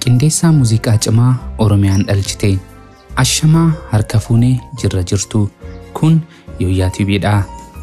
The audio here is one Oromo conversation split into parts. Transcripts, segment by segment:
qindeessaa muuziqaa cimaa Oromiyaan dhalchite. Ashamaa harka fuunee jirra jirtu. Kun Yooyaa TVdha.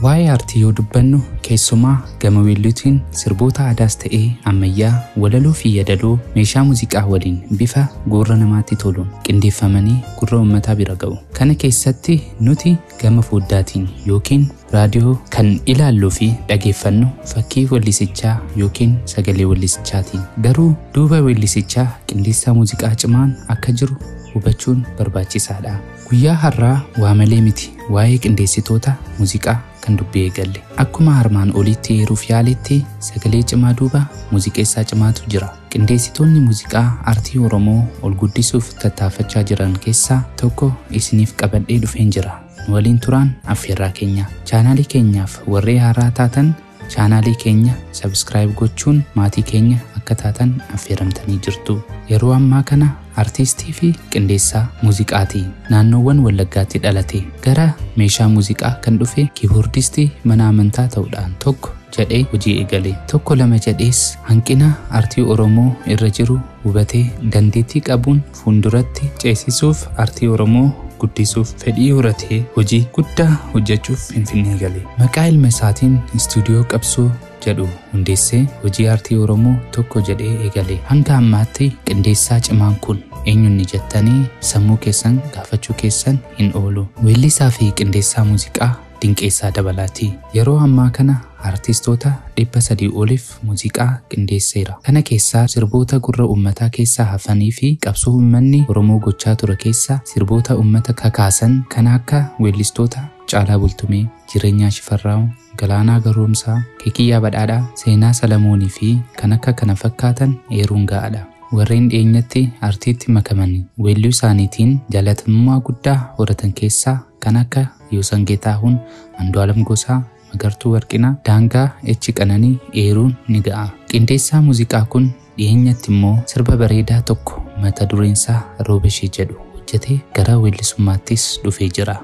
Waa'ee aartii yoo dubbannu keessumaa gama weelluutiin sirboota aadaas ta'ee ammayyaa walaloo fi yaadaloo meeshaa muuziqaa waliin bifa gurra namaatti toluun qindeeffamanii gurra uummataa bira ga'u. Kana keessatti nuti gama fuuddaatiin yookiin raadiyoo kan ilaalluu fi dhageeffannu fakkii weellisichaa yookiin sagalee weellisichaatiin. Garuu duuba weellisichaa qindeessaa muuziqaa cimaan akka jiru hubachuun barbaachisaadha. Guyyaa har'aa waa malee miti waa'ee qindeessitoota muuziqaa kan dubbii eegalle. Akkuma harmaan olitti heeruuf yaaletti sagalee cimaa duuba muuziqeessaa cimaatu jira. Qindeessitoonni muuziqaa aartii Oromoo ol guddisuuf tattaafachaa jiran keessaa tokko isiniif qabadhee dhufeen jira. Waliin turaan affeerraa keenya. Chaanaalii keenyaaf warree haaraa taatan chaanaalii keenya subscribe gochuun maatii keenya akka taatan affeeramtanii jirtu. Yeroo ammaa kana artistii fi qindeessaa muuziqaati. Naannoowwan Wallaggaatti dhalate gara meeshaa muuziqaa kan dhufe kiiboordistii mana amantaa ta'uudhaan tokko jedhee hojii eegale. Tokko lama jedhees hanqina aartii Oromoo irra jiru hubatee dandeettii qabuun fuulduratti ceesisuuf aartii Oromoo guddisuuf fedhii horatee hojii guddaa hojjechuuf Finfinnee gale. Maqaa ilma isaatiin istuudiyoo Qabsoo jedhu hundeessee hojii aartii Oromoo tokko jedhee eegale. Hanga ammaatti qindeessaa cimaan kun eenyuun jettanii sammuu keessan gaafachuu keessan hin oolu. Weellisaa fi qindeessaa muuziqaa Dinqeessaa Dabalaati. Yeroo ammaa kana artistoota 300 oliif muuziqaa qindeesseera. Kana keessaa sirboota gurra uummataa keessaa hafanii fi qabsoo uummanni Oromoo gochaa ture keessaa sirboota uummata kakaasan kan akka weellistoota Caalaa Bultumee, Jireenyaa Shifarraa'u, Galaanaa Garoomsaa, Kikiyyaa Badhaadhaa, Seenaa Salamoonii fi kan akka kana fakkaatan eeruun ga'aadha. Warreen dhiyeenyatti aartiitti makamanii weelluu isaaniitiin jaalatamummaa guddaa horatan keessaa kan akka Yoosan Geetaahuun, Andu'aalam Gosaa, Magartuu Warqinaa, Daangaa Echi Qananii eeruun ni ga'a. Qindeessaa muuziqaa kun dhiyeenyatti immoo sirba bareedaa tokko mata dureensaa Roobashee jedhu hojjetee gara weellisummaattis dhufee jira.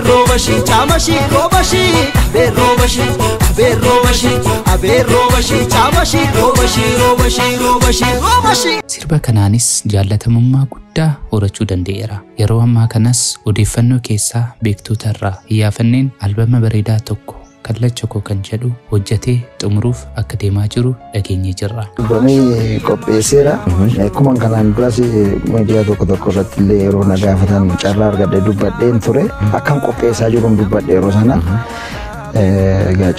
Roobashee, Chaamashee, Roobashee, Roobashee, Chaamashee, Roobashee. Sirba kanaanis jaalatamummaa guddaa horachuu danda'eera. Yeroo ammaa kanas odeeffannoo keessaa beektoota irraa iyyaafanneen albama bareedaa tokko Kallacha koo kan jedhu hojjetee xumuruuf akka deemaa jiru dhageenyee jirra. Bani qopheesseera. Akkuma kanaan duras miidiyaa tokko irratti illee yeroo na gaafatan carraa argadhee dubbadheen ture. Akkam qopheessaa jiruun dubbadhe yeroo sana.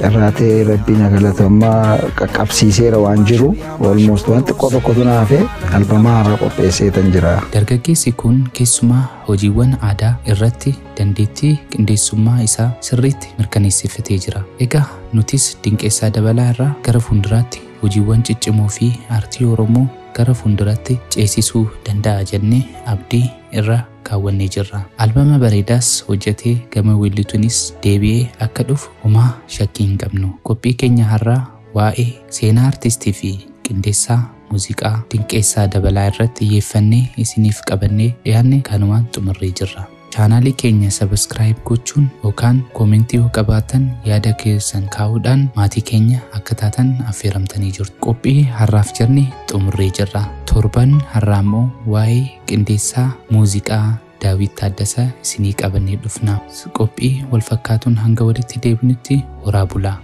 Carraatee Rabbiin galatamummaa qaqqabsiiseera waan jiru almost waan xiqqoo tokkotu naafee albamaa haaraa qopheesseetan jira. Dargaggeessi kun keessumaa hojiiwwan aadaa irratti dandeettii qindeessummaa isaa sirriitti mirkaneessifatee jira. Egaa nutis Dinqeessaa Dabalaa irraa gara fuulduraatti hojiiwwan ciccimoo fi aartii Oromoo gara fuulduratti ceesisuu danda'a jennee abdii irra kaawwannee jirra. Albama bareedaas hojjetee gama weellituunis deebi'ee akka dhufu homaa shakkii hin qabnu. Qophii keenya har'aa waa'ee seenaa artistii fi qindeessaa muuziqaa Dinqeessaa Dabalaa irratti xiyyeeffannee isiniif qabannee dhiyaanne kanumaan xumurree jirra. Chaanaalii keenya subscribe gochuun yookaan koomentii yoo qabaatan yaada keessan kaa'uudhaan maatii keenya akka taatan affeeramtanii jirtu. Qophii har'aaf jenne xumurree jirra. Torban har'aa immoo waa'ee qindeessaa muuziqaa Daawit Taaddasaa isinii qabannee dhufna. Qophii wal fakkaatuun hanga walitti deebinutti horaa bulaa.